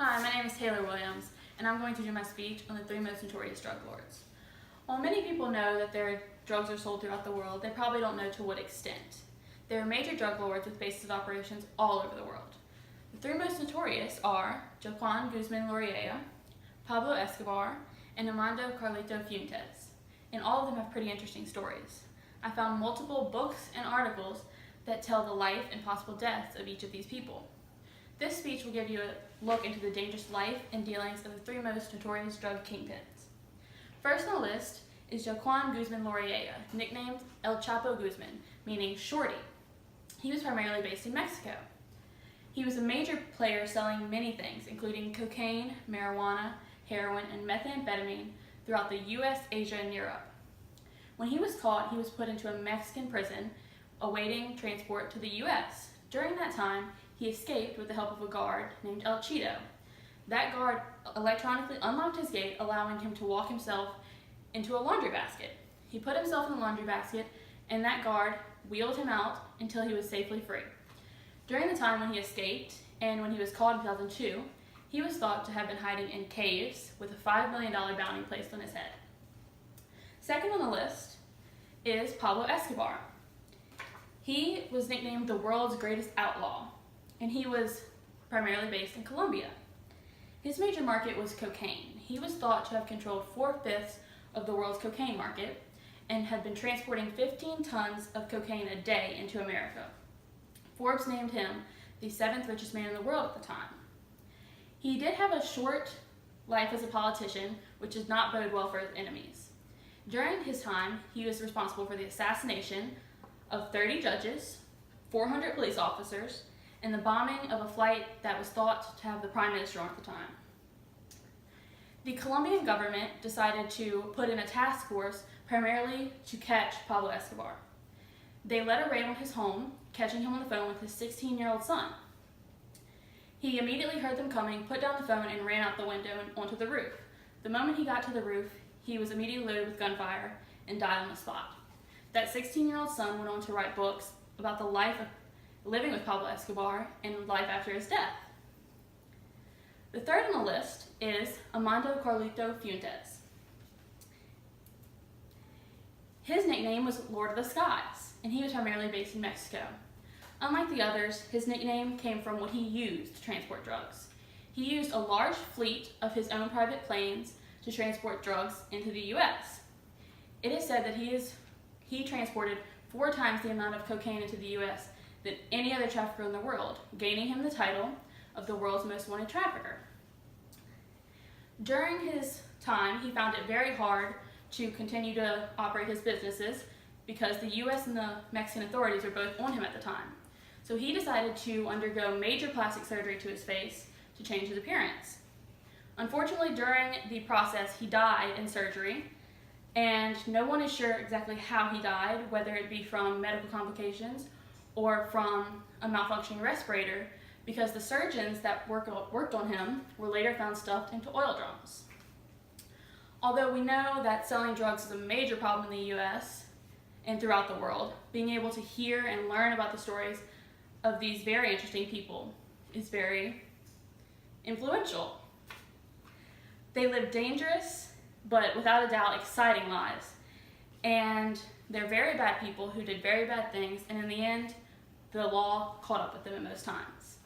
Hi, my name is Taylor Williams, and I'm going to do my speech on the three most notorious drug lords. While many people know that their drugs are sold throughout the world, they probably don't know to what extent. There are major drug lords with bases of operations all over the world. The three most notorious are Joaquin Guzman Loreilla, Pablo Escobar, and Armando Carlito Fuentes, and all of them have pretty interesting stories. I found multiple books and articles that tell the life and possible deaths of each of these people. This speech will give you a look into the dangerous life and dealings of the three most notorious drug kingpins. First on the list is Joaquin Guzman Loreilla, nicknamed El Chapo Guzman, meaning Shorty. He was primarily based in Mexico. He was a major player selling many things, including cocaine, marijuana, heroin, and methamphetamine throughout the US, Asia, and Europe. When he was caught, he was put into a Mexican prison awaiting transport to the US. During that time, he escaped with the help of a guard named El Cheeto. That guard electronically unlocked his gate, allowing him to walk himself into a laundry basket. He put himself in the laundry basket, and that guard wheeled him out until he was safely free. During the time when he escaped, and when he was caught in 2002, he was thought to have been hiding in caves with a $5 million bounty placed on his head. Second on the list is Pablo Escobar. He was nicknamed the world's greatest outlaw, and he was primarily based in Colombia. His major market was cocaine. He was thought to have controlled 4/5 of the world's cocaine market and had been transporting 15 tons of cocaine a day into America. Forbes named him the 7th richest man in the world at the time. He did have a short life as a politician, which did not bode well for his enemies. During his time, he was responsible for the assassination of 30 judges, 400 police officers, and the bombing of a flight that was thought to have the Prime Minister on at the time. The Colombian government decided to put in a task force primarily to catch Pablo Escobar. They led a raid on his home, catching him on the phone with his 16-year-old son. He immediately heard them coming, put down the phone, and ran out the window and onto the roof. The moment he got to the roof, he was immediately loaded with gunfire and died on the spot. That 16-year-old son went on to write books about the life of living with Pablo Escobar and life after his death. The third on the list is Armando Carlito Fuentes. His nickname was Lord of the Skies, and he was primarily based in Mexico. Unlike the others, his nickname came from what he used to transport drugs. He used a large fleet of his own private planes to transport drugs into the US. It is said that he transported 4 times the amount of cocaine into the US than any other trafficker in the world, gaining him the title of the world's most wanted trafficker. During his time, he found it very hard to continue to operate his businesses because the US and the Mexican authorities were both on him at the time. So he decided to undergo major plastic surgery to his face to change his appearance. Unfortunately, during the process, he died in surgery, and no one is sure exactly how he died, whether it be from medical complications or from a malfunctioning respirator, because the surgeons that worked on him were later found stuffed into oil drums. Although we know that selling drugs is a major problem in the US and throughout the world, being able to hear and learn about the stories of these very interesting people is very influential. They live dangerous, but without a doubt exciting lives. And they're very bad people who did very bad things, and in the end, the law caught up with them at most times.